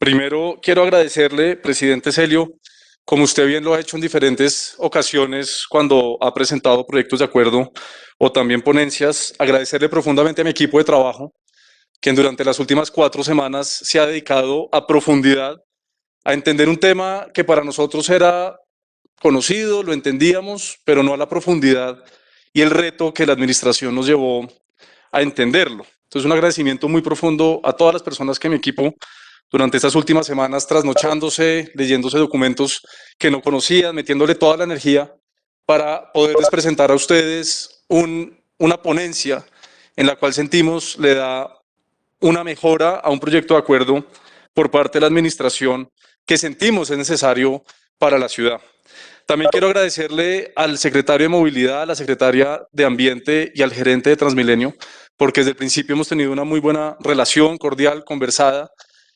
Primero, quiero agradecerle, presidente Celio, como usted bien lo ha hecho en diferentes ocasiones cuando ha presentado proyectos de acuerdo o también ponencias, agradecerle profundamente a mi equipo de trabajo, quien durante las últimas 4 semanas se ha dedicado a profundidad a entender un tema que para nosotros era conocido, lo entendíamos, pero no a la profundidad y el reto que la administración nos llevó a entenderlo. Entonces, un agradecimiento muy profundo a todas las personas que mi equipo durante estas últimas semanas, trasnochándose, leyéndose documentos que no conocían, metiéndole toda la energía para poderles presentar a ustedes una ponencia en la cual sentimos le da una mejora a un proyecto de acuerdo por parte de la administración que sentimos es necesario para la ciudad. También quiero agradecerle al secretario de Movilidad, a la secretaria de Ambiente y al gerente de Transmilenio, porque desde el principio hemos tenido una muy buena relación, cordial, conversada,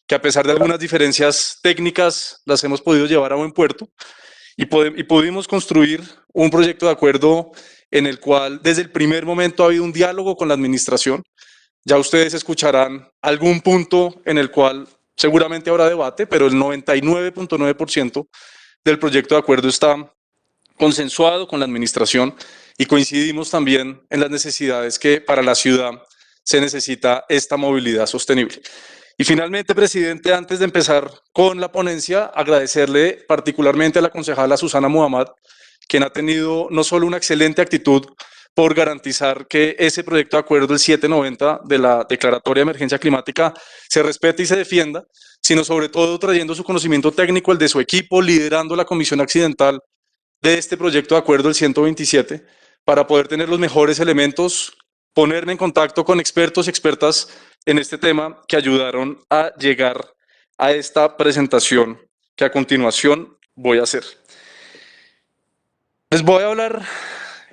que a pesar de algunas diferencias técnicas las hemos podido llevar a buen puerto y pudimos construir un proyecto de acuerdo en el cual desde el primer momento ha habido un diálogo con la administración. Ya ustedes escucharán algún punto en el cual seguramente habrá debate, pero el 99.9% del proyecto de acuerdo está consensuado con la administración y coincidimos también en las necesidades que para la ciudad se necesita esta movilidad sostenible. Y finalmente, presidente, antes de empezar con la ponencia, agradecerle particularmente a la concejala Susana Muhammad, quien ha tenido no solo una excelente actitud por garantizar que ese proyecto de acuerdo, el 790 de la Declaratoria de Emergencia Climática, se respete y se defienda, sino sobre todo trayendo su conocimiento técnico, el de su equipo, liderando la comisión accidental de este proyecto de acuerdo, el 127, para poder tener los mejores elementos, ponerme en contacto con expertos y expertas en este tema que ayudaron a llegar a esta presentación que a continuación voy a hacer. Les voy a hablar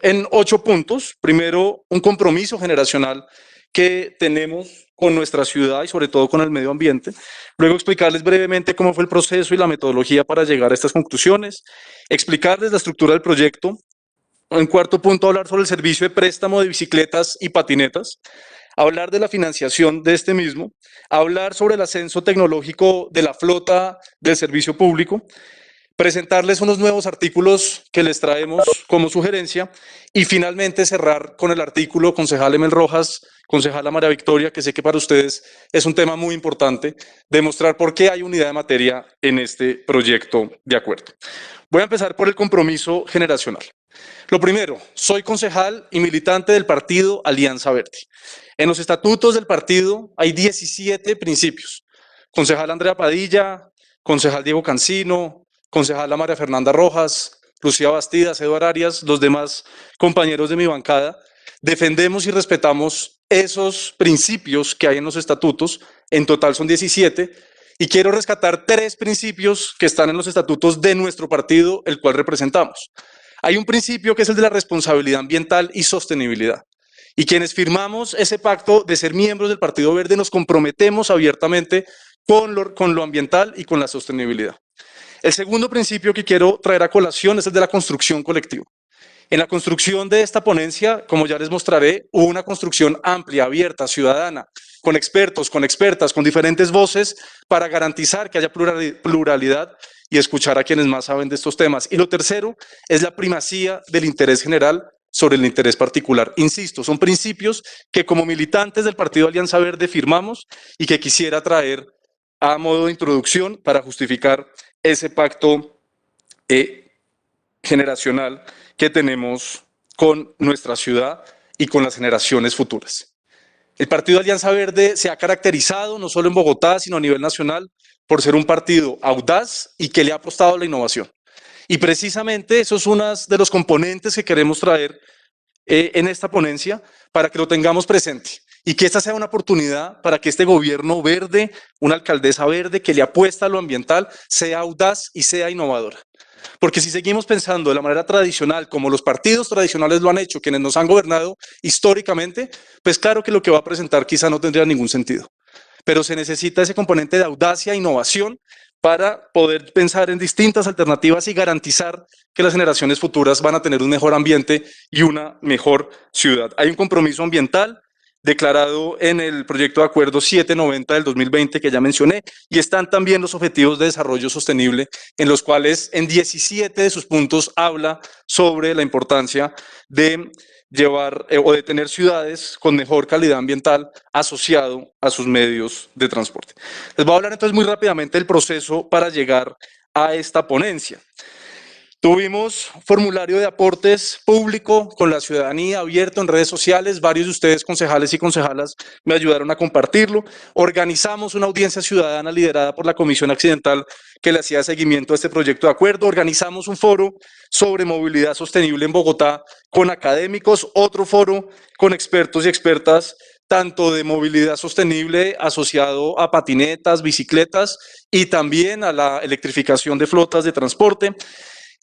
en 8 puntos. Primero, un compromiso generacional que tenemos con nuestra ciudad y sobre todo con el medio ambiente. Luego explicarles brevemente cómo fue el proceso y la metodología para llegar a estas conclusiones. Explicarles la estructura del proyecto. En cuarto punto, hablar sobre el servicio de préstamo de bicicletas y patinetas. Hablar de la financiación de este mismo. Hablar sobre el ascenso tecnológico de la flota del servicio público. Presentarles unos nuevos artículos que les traemos como sugerencia y finalmente cerrar con el artículo, concejal Emel Rojas, concejala María Victoria, que sé que para ustedes es un tema muy importante, demostrar por qué hay unidad de materia en este proyecto de acuerdo. Voy a empezar por el compromiso generacional. Lo primero, soy concejal y militante del partido Alianza Verde. En los estatutos del partido hay 17 principios. Concejal Andrea Padilla, concejal Diego Cancino, concejala María Fernanda Rojas, Lucía Bastidas, Eduardo Arias, los demás compañeros de mi bancada, defendemos y respetamos esos principios que hay en los estatutos, en total son 17, y quiero rescatar 3 principios que están en los estatutos de nuestro partido, el cual representamos. Hay un principio que es el de la responsabilidad ambiental y sostenibilidad, y quienes firmamos ese pacto de ser miembros del Partido Verde nos comprometemos abiertamente con lo ambiental y con la sostenibilidad. El segundo principio que quiero traer a colación es el de la construcción colectiva. En la construcción de esta ponencia, como ya les mostraré, hubo una construcción amplia, abierta, ciudadana, con expertos, con expertas, con diferentes voces para garantizar que haya pluralidad y escuchar a quienes más saben de estos temas. Y lo tercero es la primacía del interés general sobre el interés particular. Insisto, son principios que como militantes del Partido Alianza Verde firmamos y que quisiera traer a modo de introducción para justificar ese pacto generacional que tenemos con nuestra ciudad y con las generaciones futuras. El Partido Alianza Verde se ha caracterizado, no solo en Bogotá, sino a nivel nacional, por ser un partido audaz y que le ha apostado a la innovación. Y precisamente eso es uno de los componentes que queremos traer en esta ponencia para que lo tengamos presente y que esta sea una oportunidad para que este gobierno verde, una alcaldesa verde que le apuesta a lo ambiental, sea audaz y sea innovadora. Porque si seguimos pensando de la manera tradicional, como los partidos tradicionales lo han hecho, quienes nos han gobernado históricamente, pues claro que lo que va a presentar quizá no tendría ningún sentido. Pero se necesita ese componente de audacia e innovación para poder pensar en distintas alternativas y garantizar que las generaciones futuras van a tener un mejor ambiente y una mejor ciudad. Hay un compromiso ambiental declarado en el proyecto de acuerdo 790 del 2020 que ya mencioné, y están también los objetivos de desarrollo sostenible, en los cuales en 17 de sus puntos habla sobre la importancia de llevar o de tener ciudades con mejor calidad ambiental asociado a sus medios de transporte. Les voy a hablar entonces muy rápidamente del proceso para llegar a esta ponencia. Tuvimos formulario de aportes público con la ciudadanía abierto en redes sociales. Varios de ustedes, concejales y concejalas, me ayudaron a compartirlo. Organizamos una audiencia ciudadana liderada por la Comisión Accidental que le hacía seguimiento a este proyecto de acuerdo. Organizamos un foro sobre movilidad sostenible en Bogotá con académicos, otro foro con expertos y expertas tanto de movilidad sostenible asociado a patinetas, bicicletas y también a la electrificación de flotas de transporte.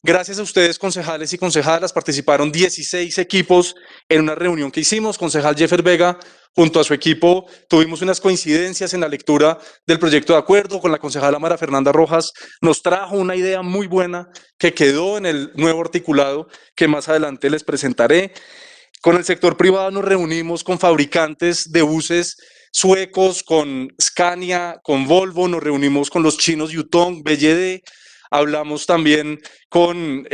Gracias a ustedes, concejales y concejalas, participaron 16 equipos en una reunión que hicimos. Concejal Jeffer Vega, junto a su equipo, tuvimos unas coincidencias en la lectura del proyecto de acuerdo. Con la concejala Mara Fernanda Rojas nos trajo una idea muy buena que quedó en el nuevo articulado que más adelante les presentaré. Con el sector privado nos reunimos con fabricantes de buses suecos, con Scania, con Volvo, nos reunimos con los chinos Yutong, BYD. Hablamos también con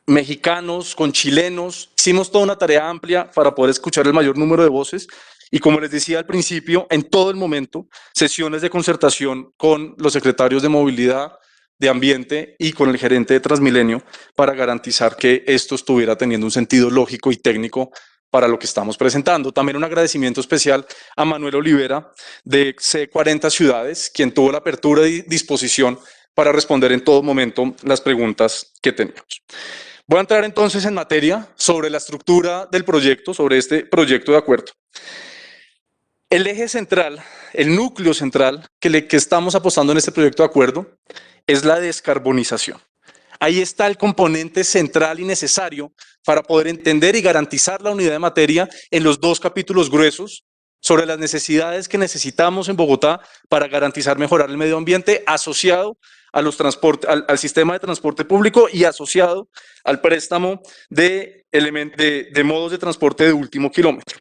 mexicanos, con chilenos. Hicimos toda una tarea amplia para poder escuchar el mayor número de voces y, como les decía al principio, en todo el momento, sesiones de concertación con los secretarios de movilidad, de ambiente y con el gerente de Transmilenio para garantizar que esto estuviera teniendo un sentido lógico y técnico para lo que estamos presentando. También un agradecimiento especial a Manuel Olivera de C40 Ciudades, quien tuvo la apertura y disposición para responder en todo momento las preguntas que teníamos. Voy a entrar entonces en materia sobre la estructura del proyecto, sobre este proyecto de acuerdo. El eje central, el núcleo central que estamos apostando en este proyecto de acuerdo es la descarbonización. Ahí está el componente central y necesario para poder entender y garantizar la unidad de materia en los dos capítulos gruesos sobre las necesidades que necesitamos en Bogotá para garantizar mejorar el medio ambiente asociado a los al sistema de transporte público y asociado al préstamo de modos de transporte de último kilómetro.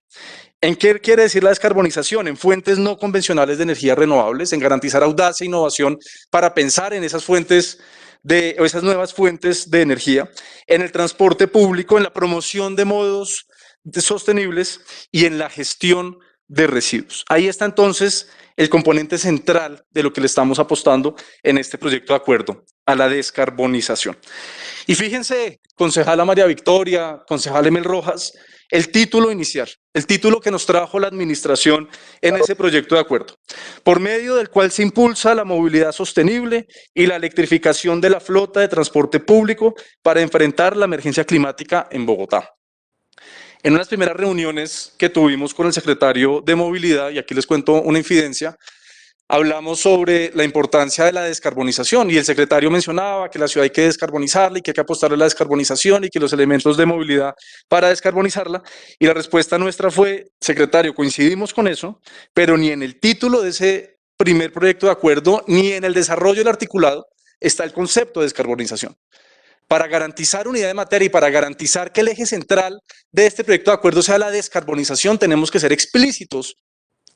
¿En qué quiere decir la descarbonización? En fuentes no convencionales de energías renovables, en garantizar audacia e innovación para pensar en esas fuentes esas nuevas fuentes de energía, en el transporte público, en la promoción de modos sostenibles y en la gestión de residuos. Ahí está entonces el componente central de lo que le estamos apostando en este proyecto de acuerdo, a la descarbonización. Y fíjense, concejala María Victoria, concejal Emel Rojas, el título inicial, el título que nos trajo la administración en ese proyecto de acuerdo, por medio del cual se impulsa la movilidad sostenible y la electrificación de la flota de transporte público para enfrentar la emergencia climática en Bogotá. En unas primeras reuniones que tuvimos con el secretario de Movilidad, y aquí les cuento una infidencia, hablamos sobre la importancia de la descarbonización y el secretario mencionaba que la ciudad hay que descarbonizarla y que hay que apostarle a la descarbonización y que los elementos de movilidad para descarbonizarla. Y la respuesta nuestra fue, secretario, coincidimos con eso, pero ni en el título de ese primer proyecto de acuerdo ni en el desarrollo del articulado está el concepto de descarbonización. Para garantizar unidad de materia y para garantizar que el eje central de este proyecto de acuerdo sea la descarbonización, tenemos que ser explícitos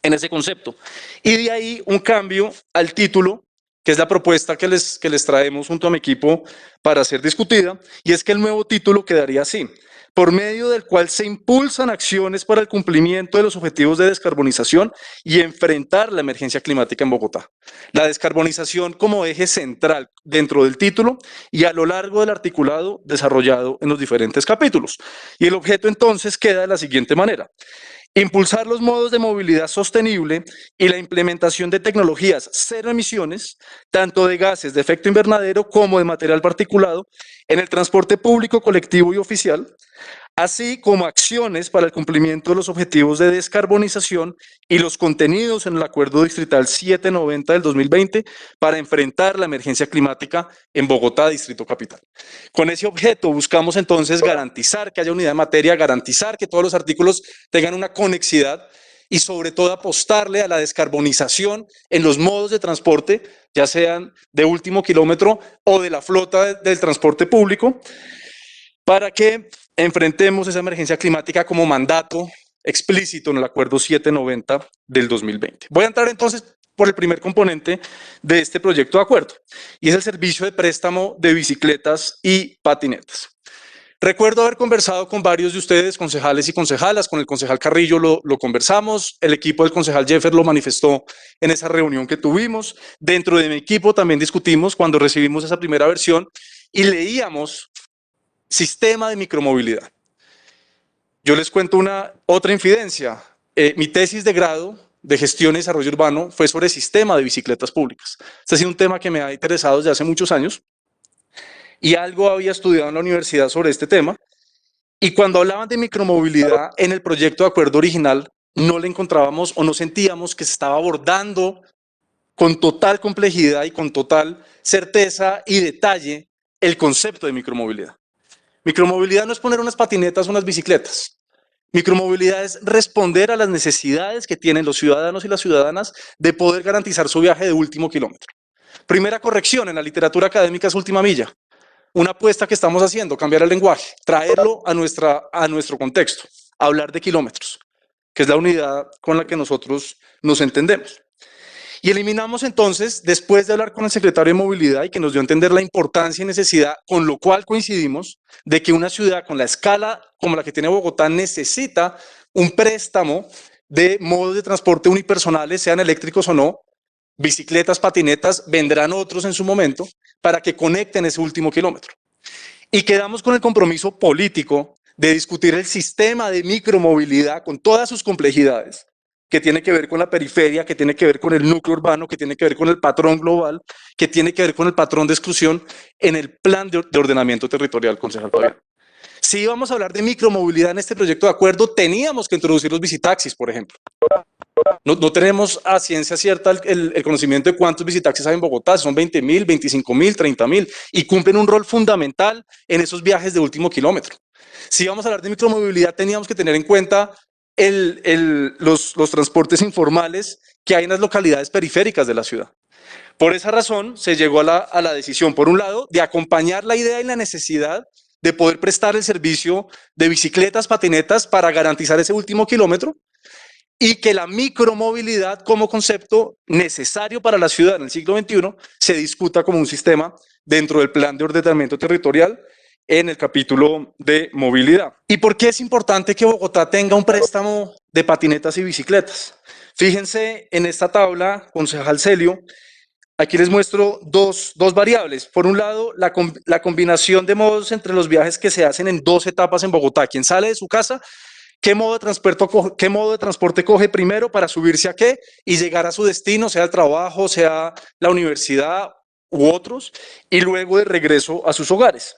en ese concepto. Y de ahí un cambio al título, que es la propuesta que les traemos junto a mi equipo para ser discutida, y es que el nuevo título quedaría así: por medio del cual se impulsan acciones para el cumplimiento de los objetivos de descarbonización y enfrentar la emergencia climática en Bogotá. La descarbonización como eje central dentro del título y a lo largo del articulado desarrollado en los diferentes capítulos. Y el objeto entonces queda de la siguiente manera: impulsar los modos de movilidad sostenible y la implementación de tecnologías cero emisiones, tanto de gases de efecto invernadero como de material particulado, en el transporte público, colectivo y oficial, así como acciones para el cumplimiento de los objetivos de descarbonización y los contenidos en el Acuerdo Distrital 790 del 2020 para enfrentar la emergencia climática en Bogotá, Distrito Capital. Con ese objeto buscamos entonces garantizar que haya unidad de materia, garantizar que todos los artículos tengan una conexidad y sobre todo apostarle a la descarbonización en los modos de transporte, ya sean de último kilómetro o de la flota del transporte público, para que enfrentemos esa emergencia climática como mandato explícito en el Acuerdo 790 del 2020. Voy a entrar entonces por el primer componente de este proyecto de acuerdo, y es el servicio de préstamo de bicicletas y patinetas. Recuerdo haber conversado con varios de ustedes, concejales y concejalas. Con el concejal Carrillo lo conversamos, el equipo del concejal Jeffer lo manifestó en esa reunión que tuvimos. Dentro de mi equipo también discutimos cuando recibimos esa primera versión y leíamos sistema de micromovilidad. Yo les cuento otra infidencia. Mi tesis de grado de gestión y desarrollo urbano fue sobre sistema de bicicletas públicas. Este ha sido un tema que me ha interesado desde hace muchos años y algo había estudiado en la universidad sobre este tema. Y cuando hablaban de micromovilidad en el proyecto de acuerdo original, no le encontrábamos o no sentíamos que se estaba abordando con total complejidad y con total certeza y detalle el concepto de micromovilidad. Micromovilidad no es poner unas patinetas o unas bicicletas. Micromovilidad es responder a las necesidades que tienen los ciudadanos y las ciudadanas de poder garantizar su viaje de último kilómetro. Primera corrección en la literatura académica es última milla. Una apuesta que estamos haciendo, cambiar el lenguaje, traerlo a nuestro contexto, hablar de kilómetros, que es la unidad con la que nosotros nos entendemos. Y eliminamos entonces, después de hablar con el secretario de Movilidad y que nos dio a entender la importancia y necesidad, con lo cual coincidimos, de que una ciudad con la escala como la que tiene Bogotá necesita un préstamo de modos de transporte unipersonales, sean eléctricos o no, bicicletas, patinetas, vendrán otros en su momento, para que conecten ese último kilómetro. Y quedamos con el compromiso político de discutir el sistema de micromovilidad con todas sus complejidades, que tiene que ver con la periferia, que tiene que ver con el núcleo urbano, que tiene que ver con el patrón global, que tiene que ver con el patrón de exclusión en el plan de ordenamiento territorial, concejal Fabián. Si íbamos a hablar de micromovilidad en este proyecto de acuerdo, teníamos que introducir los bicitaxis, por ejemplo. No tenemos a ciencia cierta el conocimiento de cuántos bicitaxis hay en Bogotá, son 20.000, 25.000, 30.000, y cumplen un rol fundamental en esos viajes de último kilómetro. Si vamos a hablar de micromovilidad, teníamos que tener en cuenta los transportes informales que hay en las localidades periféricas de la ciudad. Por esa razón se llegó a la decisión, por un lado, de acompañar la idea y la necesidad de poder prestar el servicio de bicicletas, patinetas para garantizar ese último kilómetro, y que la micromovilidad como concepto necesario para la ciudad en el siglo XXI se discuta como un sistema dentro del plan de ordenamiento territorial en el capítulo de movilidad. ¿Y por qué es importante que Bogotá tenga un préstamo de patinetas y bicicletas? Fíjense en esta tabla, concejal Celio, aquí les muestro dos variables. Por un lado, la combinación de modos entre los viajes que se hacen en 2 etapas en Bogotá. Quien sale de su casa, ¿qué modo de transporte coge primero para subirse a qué y llegar a su destino, sea el trabajo, sea la universidad u otros, y luego de regreso a sus hogares?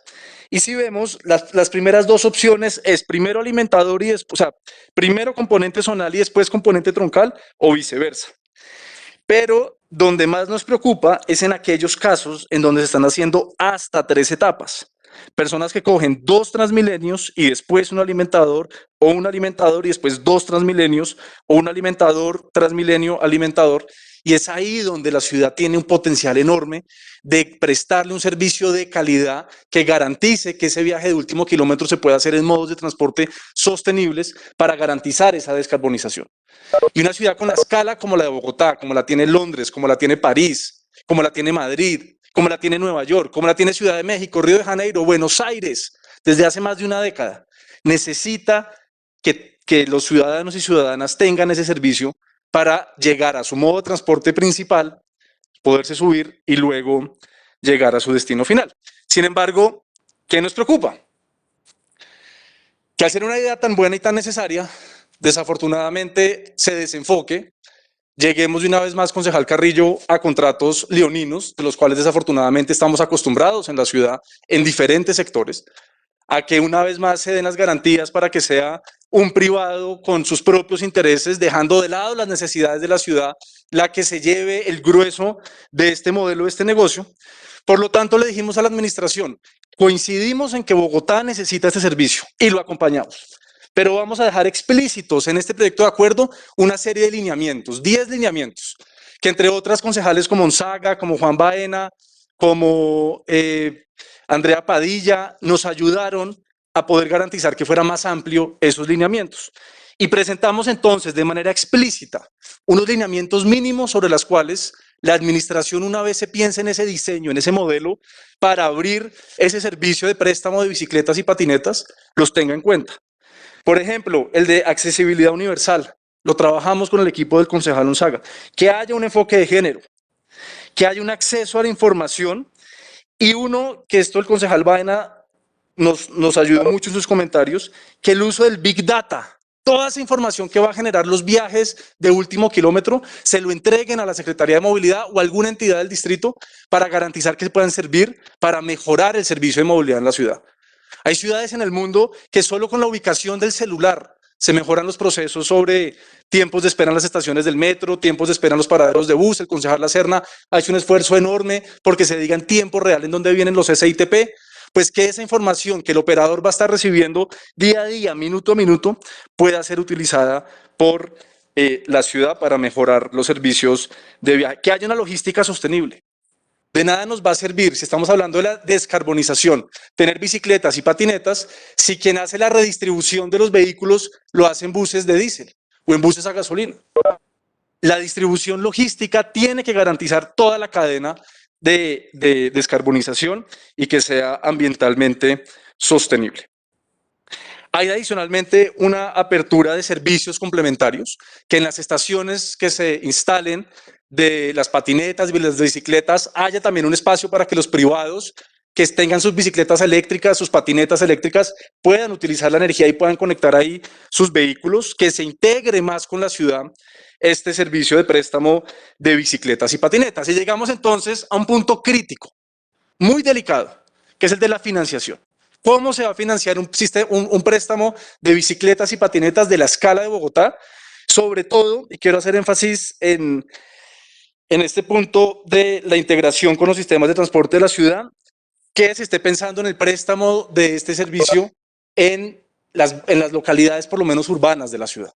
Y si vemos, las primeras 2 opciones es primero alimentador y después, o sea, primero componente zonal y después componente troncal o viceversa. Pero donde más nos preocupa es en aquellos casos en donde se están haciendo hasta 3 etapas. Personas que cogen 2 Transmilenios y después un alimentador, o un alimentador y después 2 Transmilenios, o un alimentador, Transmilenio, alimentador. Y es ahí donde la ciudad tiene un potencial enorme de prestarle un servicio de calidad que garantice que ese viaje de último kilómetro se pueda hacer en modos de transporte sostenibles para garantizar esa descarbonización. Y una ciudad con la escala como la de Bogotá, como la tiene Londres, como la tiene París, como la tiene Madrid, como la tiene Nueva York, como la tiene Ciudad de México, Río de Janeiro, Buenos Aires, desde hace más de una década, necesita que los ciudadanos y ciudadanas tengan ese servicio para llegar a su modo de transporte principal, poderse subir y luego llegar a su destino final. Sin embargo, ¿qué nos preocupa? Que al ser una idea tan buena y tan necesaria, desafortunadamente se desenfoque, lleguemos de una vez más, concejal Carrillo, a contratos leoninos, de los cuales desafortunadamente estamos acostumbrados en la ciudad, en diferentes sectores, a que una vez más se den las garantías para que sea un privado con sus propios intereses, dejando de lado las necesidades de la ciudad, la que se lleve el grueso de este modelo, de este negocio. Por lo tanto, le dijimos a la administración, coincidimos en que Bogotá necesita este servicio y lo acompañamos. Pero vamos a dejar explícitos en este proyecto de acuerdo una serie de lineamientos, 10 lineamientos, que entre otras concejales como Onzaga, como Juan Baena, como Andrea Padilla, nos ayudaron a poder garantizar que fuera más amplio esos lineamientos. Y presentamos entonces de manera explícita unos lineamientos mínimos sobre los cuales la administración, una vez se piensa en ese diseño, en ese modelo, para abrir ese servicio de préstamo de bicicletas y patinetas, los tenga en cuenta. Por ejemplo, el de accesibilidad universal. Lo trabajamos con el equipo del concejal Unzaga. Que haya un enfoque de género, que haya un acceso a la información y uno, que esto el concejal Baena nos ayudó mucho en sus comentarios, que el uso del Big Data, toda esa información que va a generar los viajes de último kilómetro, se lo entreguen a la Secretaría de Movilidad o a alguna entidad del distrito para garantizar que puedan servir para mejorar el servicio de movilidad en la ciudad. Hay ciudades en el mundo que solo con la ubicación del celular se mejoran los procesos sobre tiempos de espera en las estaciones del metro, tiempos de espera en los paraderos de bus. El concejal La Serna ha hecho un esfuerzo enorme porque se diga en tiempo real en dónde vienen los SITP, pues que esa información que el operador va a estar recibiendo día a día, minuto a minuto, pueda ser utilizada por la ciudad para mejorar los servicios de viaje. Que haya una logística sostenible. De nada nos va a servir, si estamos hablando de la descarbonización, tener bicicletas y patinetas, si quien hace la redistribución de los vehículos lo hace en buses de diésel o en buses a gasolina. La distribución logística tiene que garantizar toda la cadena de descarbonización y que sea ambientalmente sostenible. Hay adicionalmente una apertura de servicios complementarios, que en las estaciones que se instalen de las patinetas y las bicicletas haya también un espacio para que los privados que tengan sus bicicletas eléctricas, sus patinetas eléctricas, puedan utilizar la energía y puedan conectar ahí sus vehículos, que se integre más con la ciudad este servicio de préstamo de bicicletas y patinetas. Y llegamos entonces a un punto crítico, muy delicado, que es el de la financiación. ¿Cómo se va a financiar un préstamo de bicicletas y patinetas de la escala de Bogotá? Sobre todo, y quiero hacer énfasis en este punto de la integración con los sistemas de transporte de la ciudad, que se esté pensando en el préstamo de este servicio en las localidades por lo menos urbanas de la ciudad.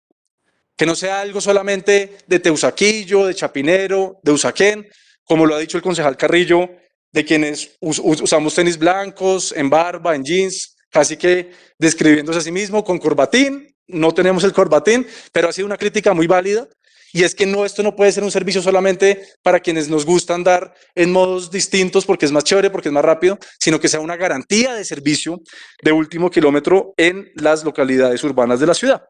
Que no sea algo solamente de Teusaquillo, de Chapinero, de Usaquén, como lo ha dicho el concejal Carrillo, de quienes usamos tenis blancos, en barba, en jeans, casi que describiéndose a sí mismo con corbatín. No tenemos el corbatín, pero ha sido una crítica muy válida. Y es que esto no puede ser un servicio solamente para quienes nos gusta andar en modos distintos porque es más chévere, porque es más rápido, sino que sea una garantía de servicio de último kilómetro en las localidades urbanas de la ciudad.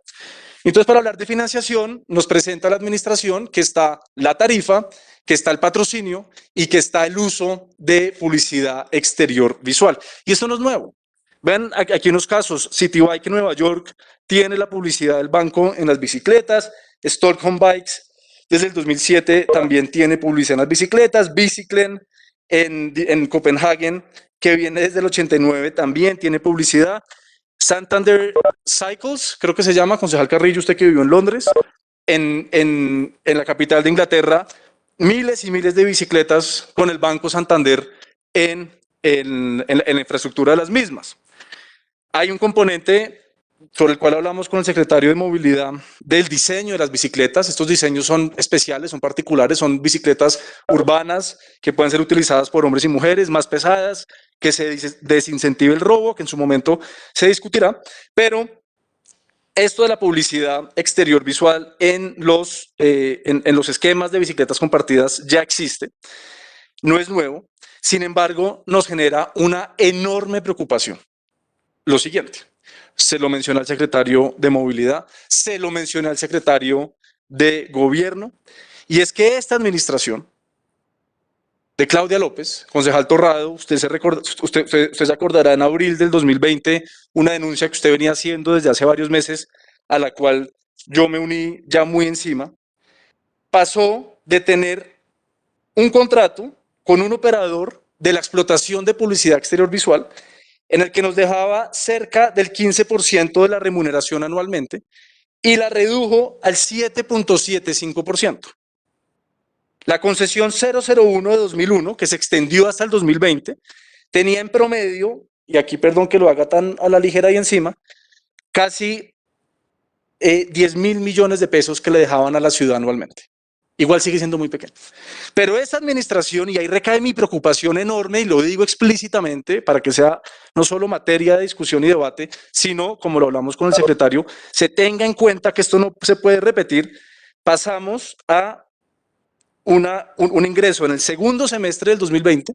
Entonces, para hablar de financiación, nos presenta la administración que está la tarifa, que está el patrocinio y que está el uso de publicidad exterior visual. Y esto no es nuevo. Vean aquí unos casos. Citybike en Nueva York tiene la publicidad del banco en las bicicletas. Stockholm Bikes desde el 2007 también tiene publicidad en las bicicletas. Biciclen en Copenhagen, que viene desde el 89, también tiene publicidad. Santander Cycles, creo que se llama, concejal Carrillo, usted que vivió en Londres, en la capital de Inglaterra, miles y miles de bicicletas con el Banco Santander en la infraestructura de las mismas. Hay un componente sobre el cual hablamos con el secretario de Movilidad del diseño de las bicicletas. Estos diseños son especiales, son particulares, son bicicletas urbanas que pueden ser utilizadas por hombres y mujeres, más pesadas, que se desincentive el robo, que en su momento se discutirá, pero esto de la publicidad exterior visual en los esquemas de bicicletas compartidas ya existe, no es nuevo, sin embargo, nos genera una enorme preocupación. Lo siguiente, se lo menciona al secretario de Movilidad, se lo menciona al secretario de Gobierno, y es que esta administración de Claudia López, concejal Torrado, usted se acordará en abril del 2020, una denuncia que usted venía haciendo desde hace varios meses, a la cual yo me uní ya muy encima, pasó de tener un contrato con un operador de la explotación de publicidad exterior visual, en el que nos dejaba cerca del 15% de la remuneración anualmente y la redujo al 7.75%. La concesión 001 de 2001, que se extendió hasta el 2020, tenía en promedio, y aquí perdón que lo haga tan a la ligera y encima, casi 10.000 millones de pesos que le dejaban a la ciudad anualmente. igual sigue siendo muy pequeño. Pero esta administración, y ahí recae mi preocupación enorme, y lo digo explícitamente para que sea no solo materia de discusión y debate, sino, como lo hablamos con el secretario, se tenga en cuenta que esto no se puede repetir. Pasamos a un ingreso en el segundo semestre del 2020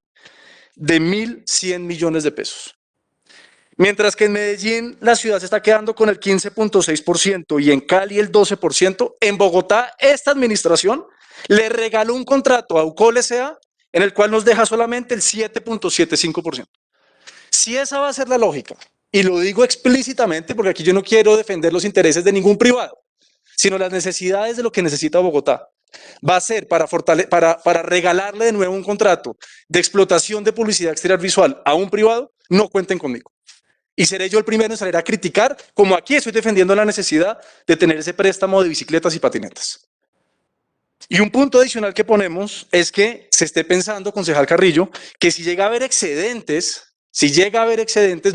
de 1.100 millones de pesos. Mientras que en Medellín la ciudad se está quedando con el 15.6% y en Cali el 12%, en Bogotá esta administración le regaló un contrato a UCOL S.A. en el cual nos deja solamente el 7.75%. Si esa va a ser la lógica, y lo digo explícitamente porque aquí yo no quiero defender los intereses de ningún privado, sino las necesidades de lo que necesita Bogotá, va a ser para regalarle de nuevo un contrato de explotación de publicidad exterior visual a un privado, no cuenten conmigo. Y seré yo el primero en salir a criticar, como aquí estoy defendiendo la necesidad de tener ese préstamo de bicicletas y patinetas. Y un punto adicional que ponemos es que se esté pensando, concejal Carrillo, que si llega a haber excedentes,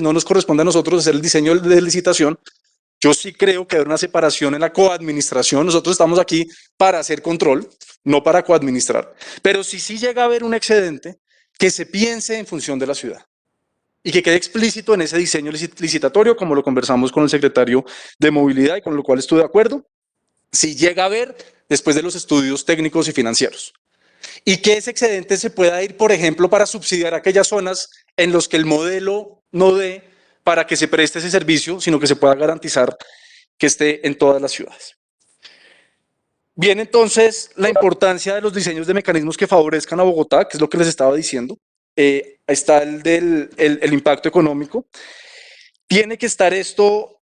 no nos corresponde a nosotros hacer el diseño de licitación. Yo sí creo que hay una separación en la coadministración. Nosotros estamos aquí para hacer control, no para coadministrar. Pero si sí llega a haber un excedente, que se piense en función de la ciudad y que quede explícito en ese diseño licitatorio, como lo conversamos con el secretario de Movilidad y con lo cual estoy de acuerdo, si llega a haber después de los estudios técnicos y financieros. Y que ese excedente se pueda ir, por ejemplo, para subsidiar aquellas zonas en las que el modelo no dé para que se preste ese servicio, sino que se pueda garantizar que esté en todas las ciudades. Bien, entonces, la importancia de los diseños de mecanismos que favorezcan a Bogotá, que es lo que les estaba diciendo. Está el impacto económico. Tiene que estar esto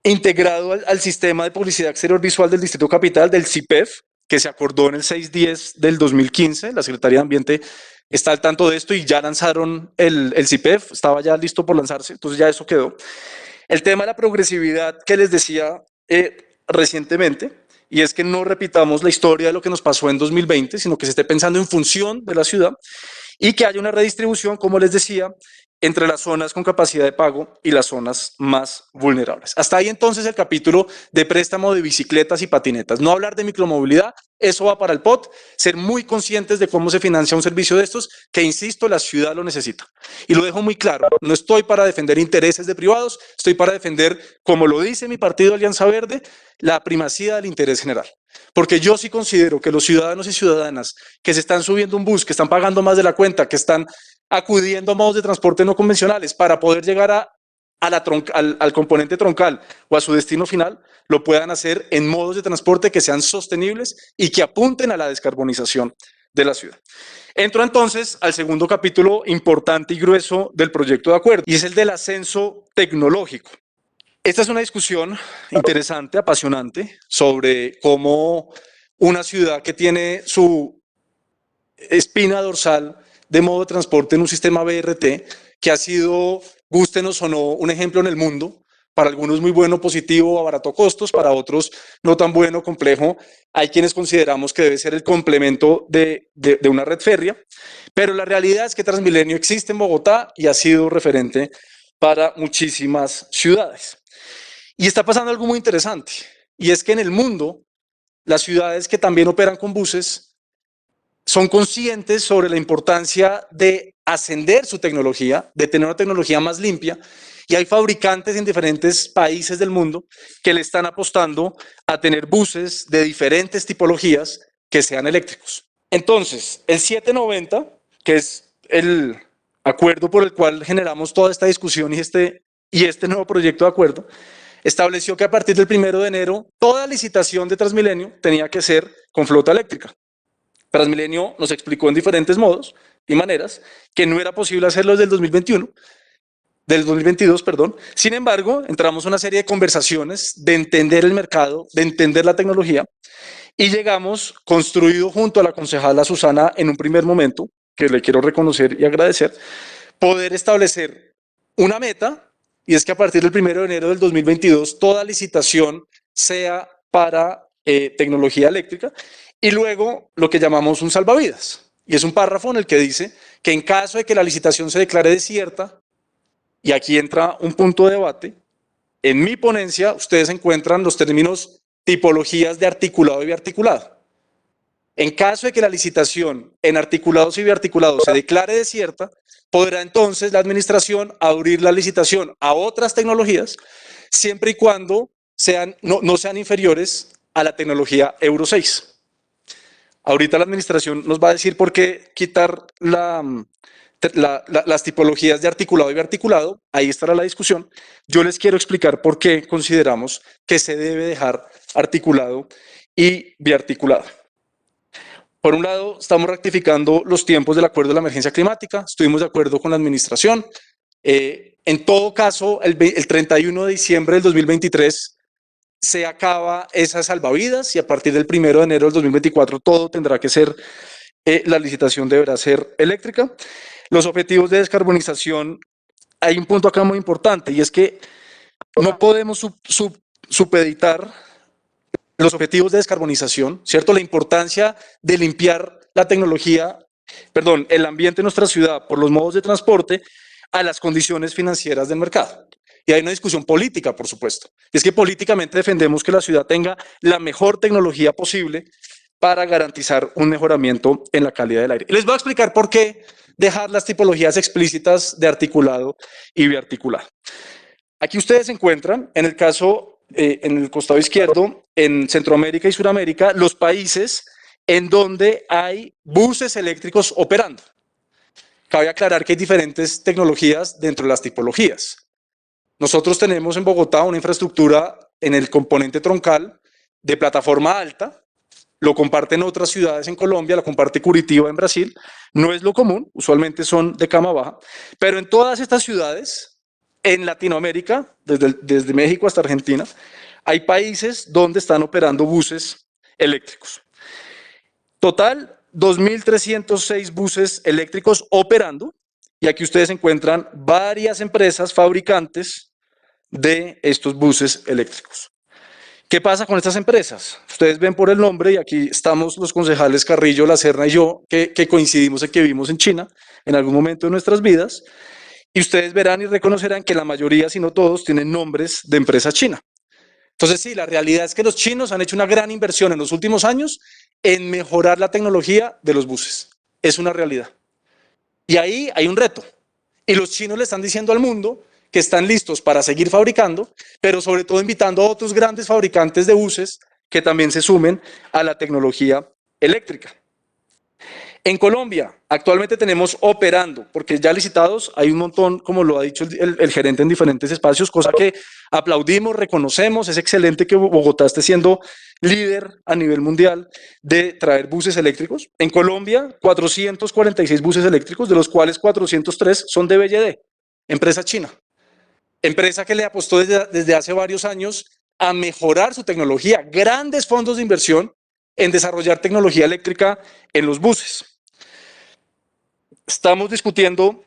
integrado al sistema de publicidad exterior visual del Distrito Capital, del CIPEF, que se acordó en el 6/10 del 2015. La Secretaría de Ambiente está al tanto de esto y ya lanzaron el CIPEF, estaba ya listo por lanzarse, entonces ya eso quedó. El tema de la progresividad que les decía recientemente, y es que no repitamos la historia de lo que nos pasó en 2020, sino que se esté pensando en función de la ciudad y que haya una redistribución, como les decía, entre las zonas con capacidad de pago y las zonas más vulnerables. Hasta ahí entonces el capítulo de préstamo de bicicletas y patinetas. No hablar de micromovilidad, eso va para el POT, ser muy conscientes de cómo se financia un servicio de estos, que insisto, la ciudad lo necesita. Y lo dejo muy claro, no estoy para defender intereses de privados, estoy para defender, como lo dice mi partido Alianza Verde, la primacía del interés general. Porque yo sí considero que los ciudadanos y ciudadanas que se están subiendo un bus, que están pagando más de la cuenta, que están acudiendo a modos de transporte no convencionales para poder llegar al componente troncal o a su destino final, lo puedan hacer en modos de transporte que sean sostenibles y que apunten a la descarbonización de la ciudad. Entro entonces al segundo capítulo importante y grueso del proyecto de acuerdo, y es el del ascenso tecnológico. Esta es una discusión interesante, apasionante, sobre cómo una ciudad que tiene su espina dorsal de modo de transporte en un sistema BRT, que ha sido, gústenos o no, un ejemplo en el mundo, para algunos muy bueno, positivo, a barato costos, para otros no tan bueno, complejo. Hay quienes consideramos que debe ser el complemento de una red férrea, pero la realidad es que Transmilenio existe en Bogotá y ha sido referente para muchísimas ciudades. Y está pasando algo muy interesante, y es que en el mundo, las ciudades que también operan con buses son conscientes sobre la importancia de ascender su tecnología, de tener una tecnología más limpia, y hay fabricantes en diferentes países del mundo que le están apostando a tener buses de diferentes tipologías que sean eléctricos. Entonces, el 790, que es el acuerdo por el cual generamos toda esta discusión y este nuevo proyecto de acuerdo, estableció que a partir del 1 de enero toda licitación de Transmilenio tenía que ser con flota eléctrica. Transmilenio nos explicó en diferentes modos y maneras que no era posible hacerlo desde el 2022, perdón. Sin embargo, entramos a una serie de conversaciones de entender el mercado, de entender la tecnología, y llegamos, construido junto a la concejala Susana en un primer momento, que le quiero reconocer y agradecer, poder establecer una meta, y es que a partir del 1 de enero del 2022 toda licitación sea para tecnología eléctrica, y luego lo que llamamos un salvavidas, y es un párrafo en el que dice que en caso de que la licitación se declare desierta, y aquí entra un punto de debate, en mi ponencia ustedes encuentran los términos tipologías de articulado y biarticulado. En caso de que la licitación en articulados y biarticulados se declare desierta, podrá entonces la administración abrir la licitación a otras tecnologías, siempre y cuando no sean inferiores a la tecnología Euro 6. Ahorita la administración nos va a decir por qué quitar las tipologías de articulado y biarticulado. Ahí estará la discusión. Yo les quiero explicar por qué consideramos que se debe dejar articulado y biarticulado. Por un lado, estamos rectificando los tiempos del acuerdo de la emergencia climática. Estuvimos de acuerdo con la administración. En todo caso, el 31 de diciembre del 2023 se acaba esa salvavidas y a partir del 1 de enero del 2024 todo tendrá que ser, la licitación deberá ser eléctrica. Los objetivos de descarbonización, hay un punto acá muy importante y es que no podemos supeditar los objetivos de descarbonización, ¿cierto? La importancia de limpiar la tecnología, perdón, el ambiente de nuestra ciudad por los modos de transporte a las condiciones financieras del mercado. Y hay una discusión política, por supuesto. Y es que políticamente defendemos que la ciudad tenga la mejor tecnología posible para garantizar un mejoramiento en la calidad del aire. Y les voy a explicar por qué dejar las tipologías explícitas de articulado y biarticulado. Aquí ustedes encuentran, en el caso, en el costado izquierdo, en Centroamérica y Suramérica, los países en donde hay buses eléctricos operando. Cabe aclarar que hay diferentes tecnologías dentro de las tipologías. Nosotros tenemos en Bogotá una infraestructura en el componente troncal de plataforma alta, lo comparten otras ciudades en Colombia, la comparte Curitiba en Brasil, no es lo común, usualmente son de cama baja, pero en todas estas ciudades, en Latinoamérica, desde México hasta Argentina, hay países donde están operando buses eléctricos. Total, 2.306 buses eléctricos operando, y aquí ustedes encuentran varias empresas fabricantes de estos buses eléctricos. ¿Qué pasa con estas empresas? Ustedes ven por el nombre, y aquí estamos los concejales Carrillo, La Serna y yo, que coincidimos en que vivimos en China en algún momento de nuestras vidas, y ustedes verán y reconocerán que la mayoría, si no todos, tienen nombres de empresa china. Entonces sí, la realidad es que los chinos han hecho una gran inversión en los últimos años en mejorar la tecnología de los buses. Es una realidad. Y ahí hay un reto. Y los chinos le están diciendo al mundo que están listos para seguir fabricando, pero sobre todo invitando a otros grandes fabricantes de buses que también se sumen a la tecnología eléctrica. En Colombia, actualmente tenemos operando, porque ya licitados hay un montón, como lo ha dicho el gerente en diferentes espacios, cosa que aplaudimos, reconocemos, es excelente que Bogotá esté siendo líder a nivel mundial de traer buses eléctricos. En Colombia, 446 buses eléctricos, de los cuales 403 son de BYD, empresa china. Empresa que le apostó desde hace varios años a mejorar su tecnología, grandes fondos de inversión en desarrollar tecnología eléctrica en los buses. Estamos discutiendo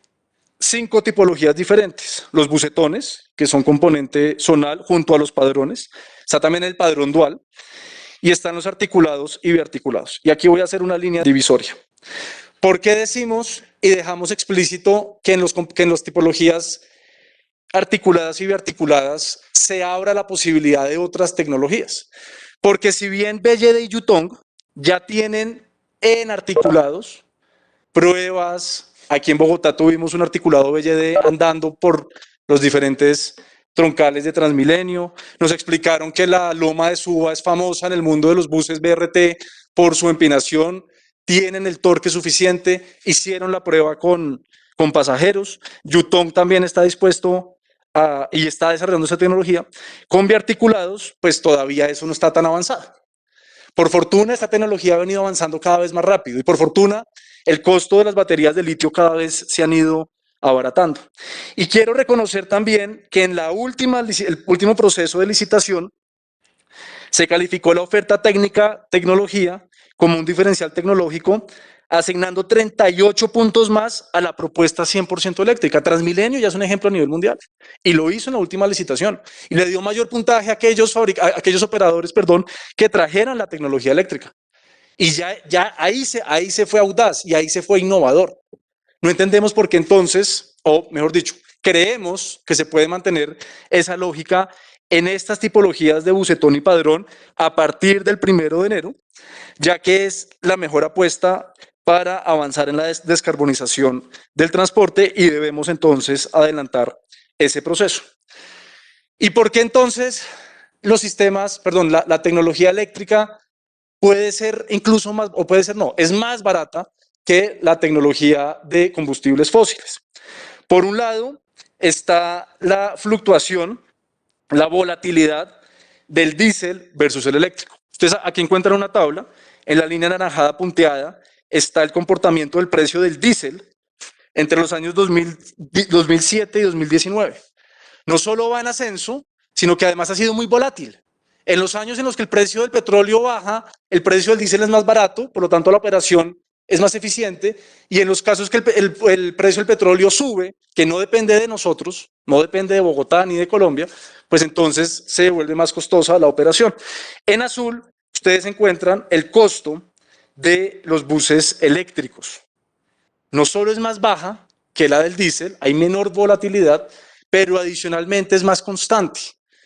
5 tipologías diferentes. Los bucetones, que son componente zonal junto a los padrones. Está también el padrón dual. Y están los articulados y biarticulados. Y aquí voy a hacer una línea divisoria. ¿Por qué decimos y dejamos explícito que en las tipologías articuladas y biarticuladas se abra la posibilidad de otras tecnologías? Porque si bien BYD y Yutong ya tienen en articulados pruebas, aquí en Bogotá tuvimos un articulado BYD andando por los diferentes troncales de Transmilenio, nos explicaron que la loma de Suba es famosa en el mundo de los buses BRT por su empinación, tienen el torque suficiente, hicieron la prueba con pasajeros, Yutong también está dispuesto y está desarrollando esa tecnología. Con biarticulados, pues todavía eso no está tan avanzado. Por fortuna, esta tecnología ha venido avanzando cada vez más rápido y por fortuna, el costo de las baterías de litio cada vez se han ido abaratando. Y quiero reconocer también que en el último proceso de licitación se calificó la oferta técnica, tecnología, como un diferencial tecnológico, asignando 38 puntos más a la propuesta 100% eléctrica. Transmilenio ya es un ejemplo a nivel mundial y lo hizo en la última licitación y le dio mayor puntaje a aquellos operadores, que trajeran la tecnología eléctrica. Y ya ahí se fue audaz y ahí se fue innovador. No entendemos por qué entonces, o mejor dicho, creemos que se puede mantener esa lógica en estas tipologías de Bucetón y Padrón a partir del 1 de enero, ya que es la mejor apuesta para avanzar en la descarbonización del transporte y debemos entonces adelantar ese proceso. ¿Y por qué entonces los sistemas, perdón, la tecnología eléctrica puede ser incluso más, o puede ser no, es más barata que la tecnología de combustibles fósiles? Por un lado está la fluctuación, la volatilidad del diésel versus el eléctrico. Ustedes aquí encuentran una tabla, en la línea anaranjada punteada está el comportamiento del precio del diésel entre los años 2007 y 2019. No solo va en ascenso, sino que además ha sido muy volátil. En los años en los que el precio del petróleo baja, el precio del diésel es más barato, por lo tanto la operación es más eficiente, y en los casos que el precio del petróleo sube, que no depende de nosotros, no depende de Bogotá ni de Colombia, pues entonces se vuelve más costosa la operación. En azul, ustedes encuentran el costo de los buses eléctricos. No solo es más baja que la del diésel, hay menor volatilidad, pero adicionalmente es más constante.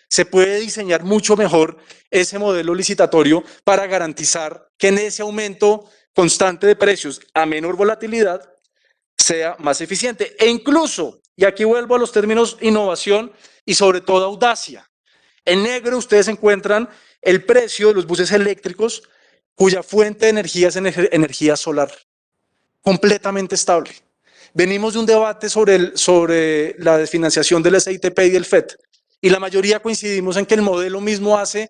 Se puede diseñar mucho mejor ese modelo licitatorio para garantizar que en ese aumento constante de precios a menor volatilidad sea más eficiente. E incluso, y aquí vuelvo a los términos innovación y sobre todo audacia, en negro ustedes encuentran el precio de los buses eléctricos cuya fuente de energía es energía solar, completamente estable. Venimos de un debate sobre la desfinanciación del SITP y del FED, y la mayoría coincidimos en que el modelo mismo hace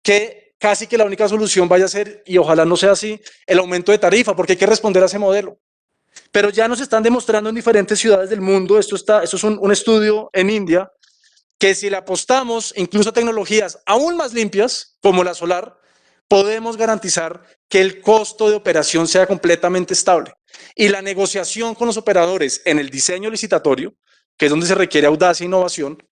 que casi que la única solución vaya a ser, y ojalá no sea así, el aumento de tarifa, porque hay que responder a ese modelo. Pero ya nos están demostrando en diferentes ciudades del mundo, esto es un estudio en India, que si le apostamos incluso a tecnologías aún más limpias, como la solar, podemos garantizar que el costo de operación sea completamente estable. Y la negociación con los operadores en el diseño licitatorio, que es donde se requiere audacia e innovación,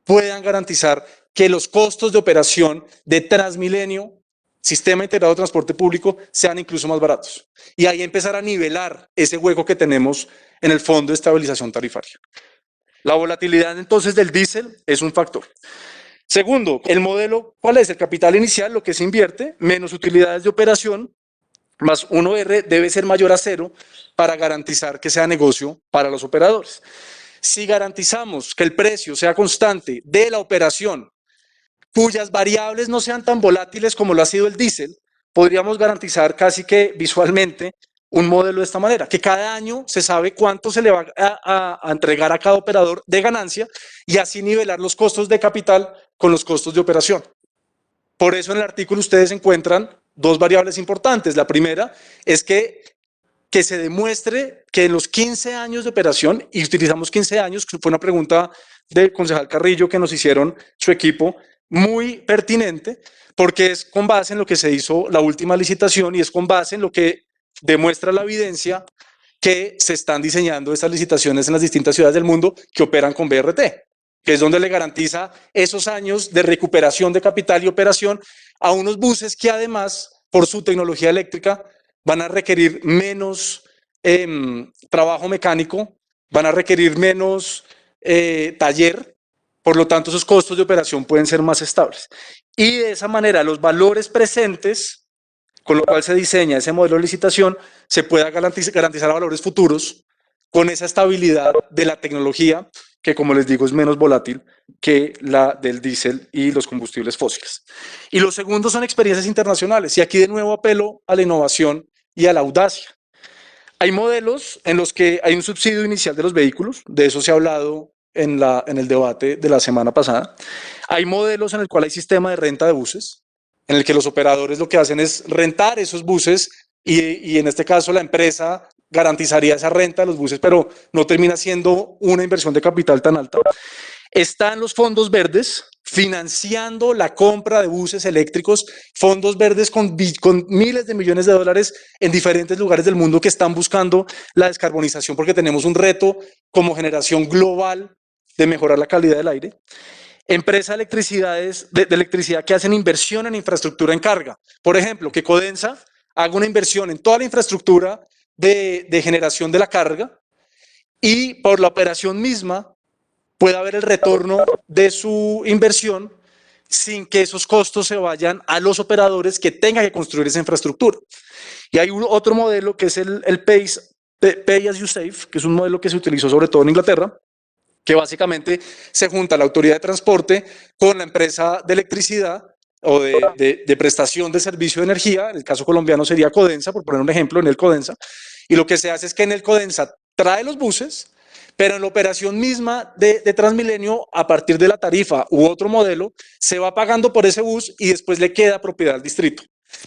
puedan garantizar que los costos de operación de Transmilenio, Sistema Integrado de Transporte Público, sean incluso más baratos. Y ahí empezar a nivelar ese hueco que tenemos en el Fondo de Estabilización Tarifaria. La volatilidad entonces del diésel es un factor. Segundo, el modelo, ¿cuál es? El capital inicial, lo que se invierte, menos utilidades de operación, más 1R debe ser mayor a 0 para garantizar que sea negocio para los operadores. Si garantizamos que el precio sea constante de la operación, cuyas variables no sean tan volátiles como lo ha sido el diésel, podríamos garantizar casi que visualmente un modelo de esta manera, que cada año se sabe cuánto se le va a entregar a cada operador de ganancia y así nivelar los costos de capital con los costos de operación. Por eso en el artículo ustedes encuentran dos variables importantes. La primera es que se demuestre que en los 15 años de operación, y utilizamos 15 años, que fue una pregunta del concejal Carrillo que nos hicieron su equipo, muy pertinente, porque es con base en lo que se hizo la última licitación y es con base en lo que demuestra la evidencia que se están diseñando estas licitaciones en las distintas ciudades del mundo que operan con BRT, que es donde le garantiza esos años de recuperación de capital y operación a unos buses que además, por su tecnología eléctrica, van a requerir menos trabajo mecánico, van a requerir menos taller, por lo tanto esos costos de operación pueden ser más estables. Y de esa manera los valores presentes, con lo cual se diseña ese modelo de licitación, se pueda garantizar valores futuros con esa estabilidad de la tecnología, que como les digo es menos volátil que la del diésel y los combustibles fósiles. Y lo segundo son experiencias internacionales, y aquí de nuevo apelo a la innovación y a la audacia. Hay modelos en los que hay un subsidio inicial de los vehículos, de eso se ha hablado en el debate de la semana pasada. Hay modelos en el cual hay sistema de renta de buses, en el que los operadores lo que hacen es rentar esos buses y en este caso la empresa garantizaría esa renta de los buses, pero no termina siendo una inversión de capital tan alta. Están los fondos verdes financiando la compra de buses eléctricos, fondos verdes con miles de millones de dólares en diferentes lugares del mundo que están buscando la descarbonización porque tenemos un reto como generación global de mejorar la calidad del aire. Empresas de electricidad que hacen inversión en infraestructura en carga. Por ejemplo, que Codensa haga una inversión en toda la infraestructura de generación de la carga y por la operación misma pueda ver el retorno de su inversión sin que esos costos se vayan a los operadores que tengan que construir esa infraestructura. Y hay otro modelo que es el Pay as you Save, que es un modelo que se utilizó sobre todo en Inglaterra, que básicamente se junta la autoridad de transporte con la empresa de electricidad o de prestación de servicio de energía, en el caso colombiano sería Codensa, por poner un ejemplo, en el Codensa, y lo que se hace es que en el Codensa trae los buses, pero en la operación misma de Transmilenio, a partir de la tarifa u otro modelo, se va pagando por ese bus y después le queda propiedad al distrito.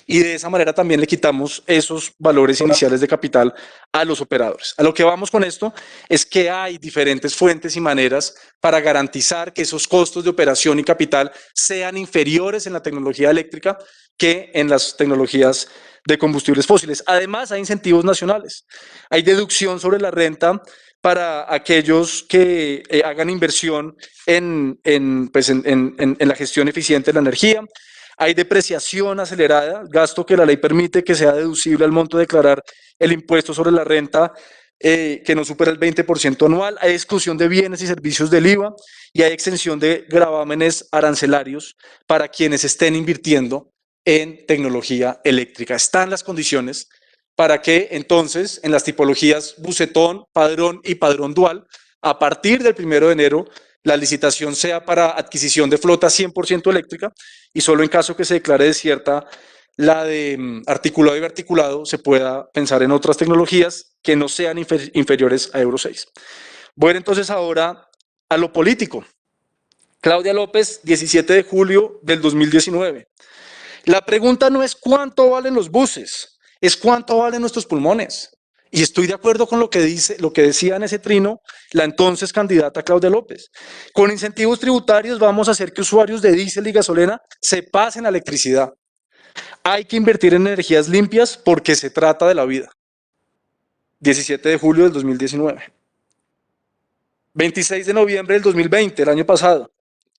Y de esa manera también le quitamos esos valores iniciales de capital a los operadores. A lo que vamos con esto es que hay diferentes fuentes y maneras para garantizar que esos costos de operación y capital sean inferiores en la tecnología eléctrica que en las tecnologías de combustibles fósiles. Además, hay incentivos nacionales. Hay deducción sobre la renta para aquellos que hagan inversión en la gestión eficiente de la energía. Hay depreciación acelerada, gasto que la ley permite que sea deducible al monto de declarar el impuesto sobre la renta que no supera el 20% anual. Hay exclusión de bienes y servicios del IVA y hay exención de gravámenes arancelarios para quienes estén invirtiendo en tecnología eléctrica. Están las condiciones para que entonces en las tipologías Bucetón, Padrón y Padrón Dual, a partir del 1 de enero, la licitación sea para adquisición de flota 100% eléctrica y solo en caso que se declare desierta la de articulado y biarticulado se pueda pensar en otras tecnologías que no sean inferiores a Euro 6. Bueno, entonces ahora a lo político. Claudia López, 17 de julio del 2019. La pregunta no es cuánto valen los buses, es cuánto valen nuestros pulmones. Y estoy de acuerdo con lo que decía en ese trino la entonces candidata Claudia López. Con incentivos tributarios vamos a hacer que usuarios de diésel y gasolina se pasen a electricidad. Hay que invertir en energías limpias porque se trata de la vida. 17 de julio del 2019. 26 de noviembre del 2020, el año pasado.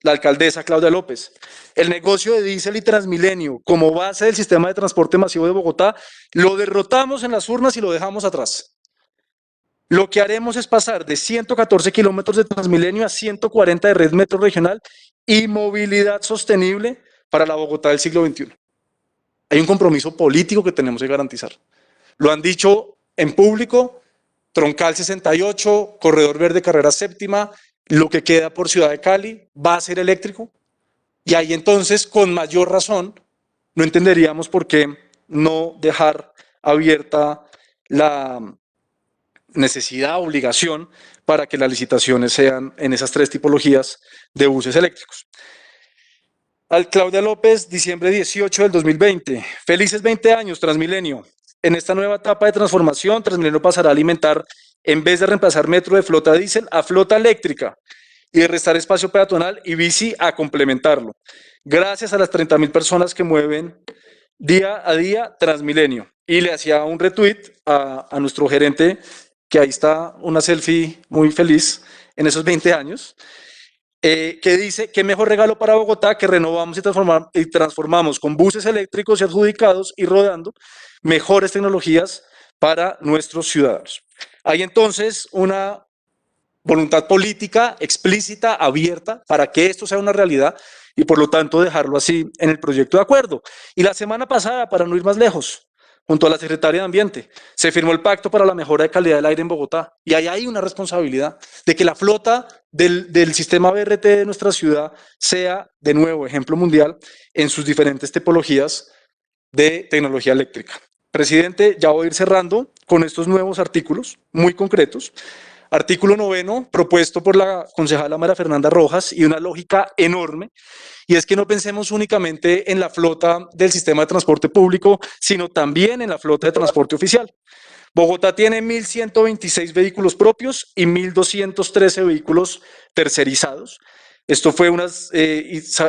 La alcaldesa Claudia López. El negocio de diésel y Transmilenio como base del sistema de transporte masivo de Bogotá lo derrotamos en las urnas y lo dejamos atrás. Lo que haremos es pasar de 114 kilómetros de Transmilenio a 140 de red metro regional y movilidad sostenible para la Bogotá del siglo XXI. Hay un compromiso político que tenemos que garantizar. Lo han dicho en público, Troncal 68, Corredor Verde Carrera Séptima, lo que queda por Ciudad de Cali va a ser eléctrico y ahí entonces con mayor razón no entenderíamos por qué no dejar abierta la necesidad, obligación para que las licitaciones sean en esas tres tipologías de buses eléctricos. Al Claudia López, diciembre 18 del 2020. Felices 20 años, Transmilenio. En esta nueva etapa de transformación, Transmilenio pasará a alimentar, en vez de reemplazar metro de flota diésel, a flota eléctrica y de restar espacio peatonal y bici a complementarlo. Gracias a las 30.000 personas que mueven día a día Transmilenio. Y le hacía un retweet a nuestro gerente, que ahí está una selfie muy feliz en esos 20 años, que dice, qué mejor regalo para Bogotá que renovamos y transformamos con buses eléctricos y adjudicados y rodando mejores tecnologías para nuestros ciudadanos. Hay entonces una voluntad política explícita, abierta, para que esto sea una realidad y por lo tanto dejarlo así en el proyecto de acuerdo. Y la semana pasada, para no ir más lejos, junto a la Secretaría de Ambiente, se firmó el Pacto para la Mejora de Calidad del Aire en Bogotá. Y ahí hay una responsabilidad de que la flota del sistema BRT de nuestra ciudad sea, de nuevo, ejemplo mundial en sus diferentes tipologías de tecnología eléctrica. Presidente, ya voy a ir cerrando con estos nuevos artículos muy concretos. Artículo 9, propuesto por la concejala María Fernanda Rojas, y una lógica enorme, y es que no pensemos únicamente en la flota del sistema de transporte público, sino también en la flota de transporte oficial. Bogotá tiene 1.126 vehículos propios y 1.213 vehículos tercerizados. Esto fue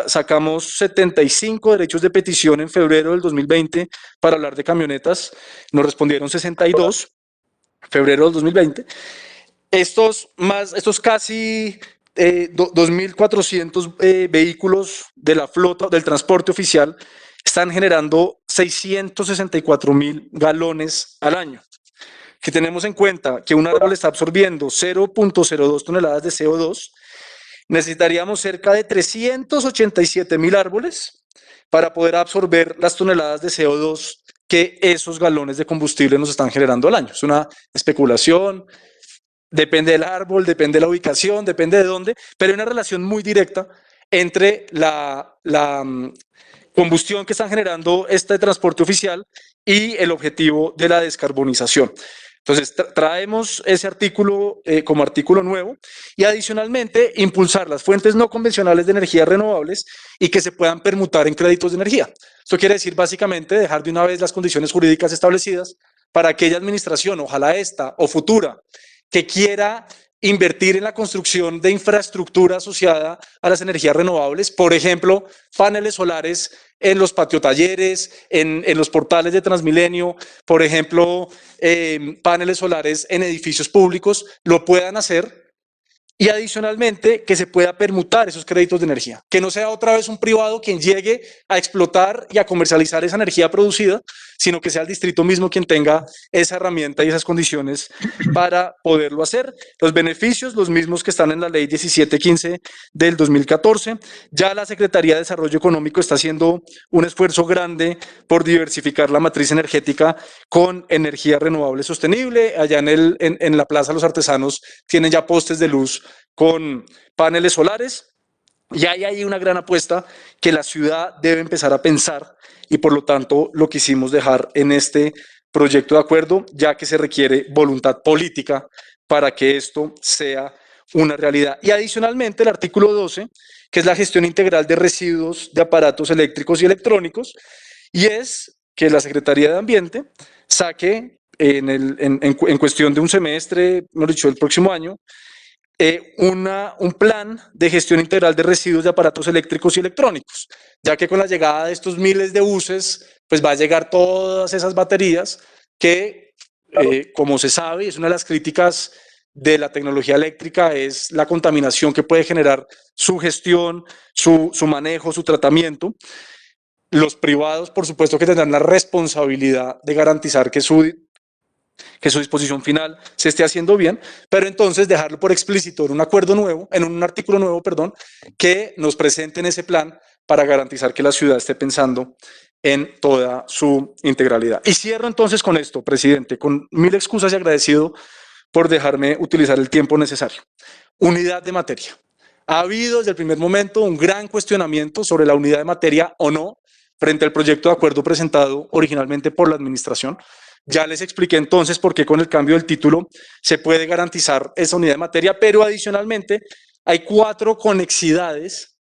sacamos 75 derechos de petición en febrero del 2020 para hablar de camionetas, nos respondieron 62, febrero del 2020. Estos casi 2.400 vehículos de la flota del transporte oficial están generando 664.000 galones al año. Que tenemos en cuenta que un árbol está absorbiendo 0.02 toneladas de CO2 necesitaríamos cerca de 387.000 árboles para poder absorber las toneladas de CO2 que esos galones de combustible nos están generando al año. Es una especulación, depende del árbol, depende de la ubicación, depende de dónde, pero hay una relación muy directa entre la combustión que están generando este transporte oficial y el objetivo de la descarbonización. Entonces, traemos ese artículo como artículo nuevo y adicionalmente impulsar las fuentes no convencionales de energías renovables y que se puedan permutar en créditos de energía. Esto quiere decir básicamente dejar de una vez las condiciones jurídicas establecidas para aquella administración, ojalá esta o futura, que quiera invertir en la construcción de infraestructura asociada a las energías renovables, por ejemplo, paneles solares en los patiotalleres, en los portales de Transmilenio, por ejemplo, paneles solares en edificios públicos, lo puedan hacer. Y adicionalmente que se pueda permutar esos créditos de energía, que no sea otra vez un privado quien llegue a explotar y a comercializar esa energía producida, sino que sea el distrito mismo quien tenga esa herramienta y esas condiciones para poderlo hacer. Los beneficios, los mismos que están en la ley 1715 del 2014. Ya la Secretaría de Desarrollo Económico está haciendo un esfuerzo grande por diversificar la matriz energética con energía renovable sostenible. Allá en la Plaza Los Artesanos tienen ya postes de luz con paneles solares, y hay ahí una gran apuesta que la ciudad debe empezar a pensar y por lo tanto lo quisimos dejar en este proyecto de acuerdo, ya que se requiere voluntad política para que esto sea una realidad. Y adicionalmente el artículo 12, que es la gestión integral de residuos de aparatos eléctricos y electrónicos, y es que la Secretaría de Ambiente saque en cuestión de un semestre, mejor dicho, el próximo año, un plan de gestión integral de residuos de aparatos eléctricos y electrónicos, ya que con la llegada de estos miles de buses, pues va a llegar todas esas baterías que, como se sabe, es una de las críticas de la tecnología eléctrica, es la contaminación que puede generar su gestión, su manejo, su tratamiento. Los privados, por supuesto, que tendrán la responsabilidad de garantizar que su disposición final se esté haciendo bien, pero entonces dejarlo por explícito en un acuerdo nuevo, en un artículo nuevo, perdón, que nos presenten ese plan para garantizar que la ciudad esté pensando en toda su integralidad. Y cierro entonces con esto, presidente, con mil excusas y agradecido por dejarme utilizar el tiempo necesario. Unidad de materia. Ha habido desde el primer momento un gran cuestionamiento sobre la unidad de materia o no frente al proyecto de acuerdo presentado originalmente por la administración. Ya les expliqué entonces por qué con el cambio del título se puede garantizar esa unidad de materia, pero adicionalmente hay 4 conexidades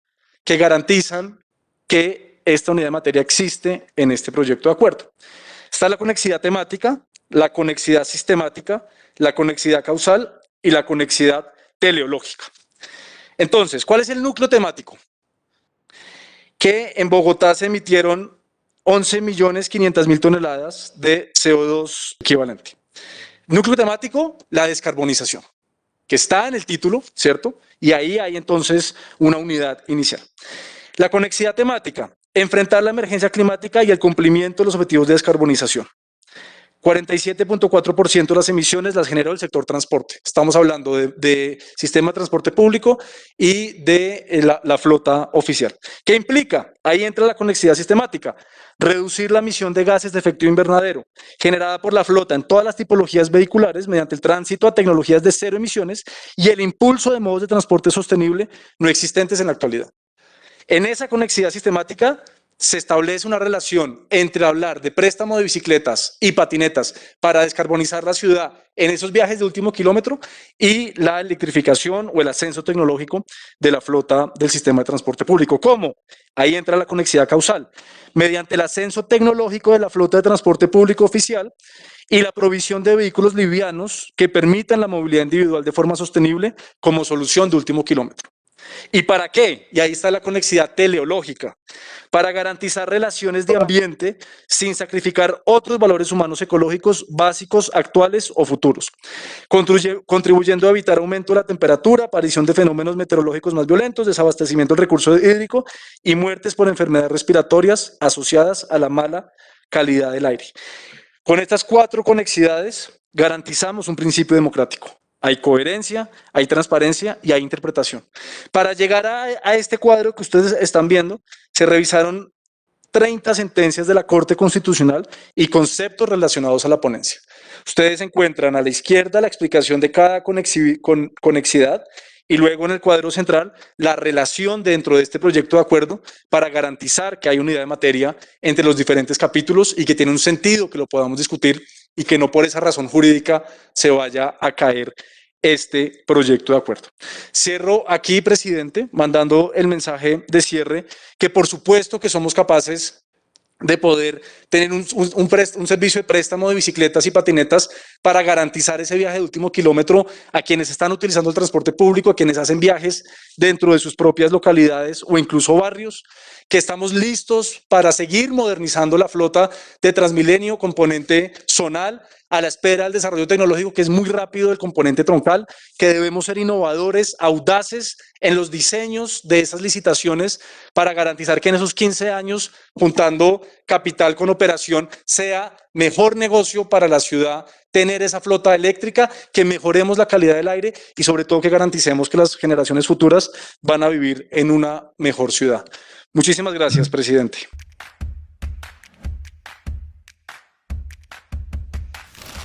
que garantizan que esta unidad de materia existe en este proyecto de acuerdo. Está la conexidad temática, la conexidad sistemática, la conexidad causal y la conexidad teleológica. Entonces, ¿cuál es el núcleo temático? Que en Bogotá se emitieron 11.500.000 toneladas de CO2 equivalente. Núcleo temático, la descarbonización, que está en el título, ¿cierto? Y ahí hay entonces una unidad inicial. La conexidad temática, enfrentar la emergencia climática y el cumplimiento de los objetivos de descarbonización. 47.4% de las emisiones las generó el sector transporte. Estamos hablando de sistema de transporte público y de la flota oficial. ¿Qué implica? Ahí entra la conexidad sistemática. Reducir la emisión de gases de efecto invernadero generada por la flota en todas las tipologías vehiculares mediante el tránsito a tecnologías de cero emisiones y el impulso de modos de transporte sostenible no existentes en la actualidad. En esa conexidad sistemática se establece una relación entre hablar de préstamo de bicicletas y patinetas para descarbonizar la ciudad en esos viajes de último kilómetro y la electrificación o el ascenso tecnológico de la flota del sistema de transporte público. ¿Cómo? Ahí entra la conexidad causal. Mediante el ascenso tecnológico de la flota de transporte público oficial y la provisión de vehículos livianos que permitan la movilidad individual de forma sostenible como solución de último kilómetro. ¿Y para qué? Y ahí está la conexidad teleológica, para garantizar relaciones de ambiente sin sacrificar otros valores humanos ecológicos básicos actuales o futuros, contribuyendo a evitar aumento de la temperatura, aparición de fenómenos meteorológicos más violentos, desabastecimiento del recurso hídrico y muertes por enfermedades respiratorias asociadas a la mala calidad del aire. Con estas 4 conexidades garantizamos un principio democrático. hay coherencia, hay transparencia y hay interpretación. Para llegar a este cuadro que ustedes están viendo, se revisaron 30 sentencias de la Corte Constitucional y conceptos relacionados a la ponencia. Ustedes encuentran a la izquierda la explicación de cada conexidad y luego en el cuadro central la relación dentro de este proyecto de acuerdo para garantizar que hay unidad de materia entre los diferentes capítulos y que tiene un sentido que lo podamos discutir y que no por esa razón jurídica se vaya a caer este proyecto de acuerdo. Cierro aquí, presidente, mandando el mensaje de cierre que por supuesto que somos capaces de poder tener un servicio de préstamo de bicicletas y patinetas para garantizar ese viaje de último kilómetro a quienes están utilizando el transporte público, a quienes hacen viajes dentro de sus propias localidades o incluso barrios, que estamos listos para seguir modernizando la flota de Transmilenio, componente zonal, a la espera del desarrollo tecnológico que es muy rápido del componente troncal, que debemos ser innovadores, audaces en los diseños de esas licitaciones para garantizar que en esos 15 años, juntando capital con operación, sea mejor negocio para la ciudad tener esa flota eléctrica, que mejoremos la calidad del aire y sobre todo que garanticemos que las generaciones futuras van a vivir en una mejor ciudad. Muchísimas gracias, presidente.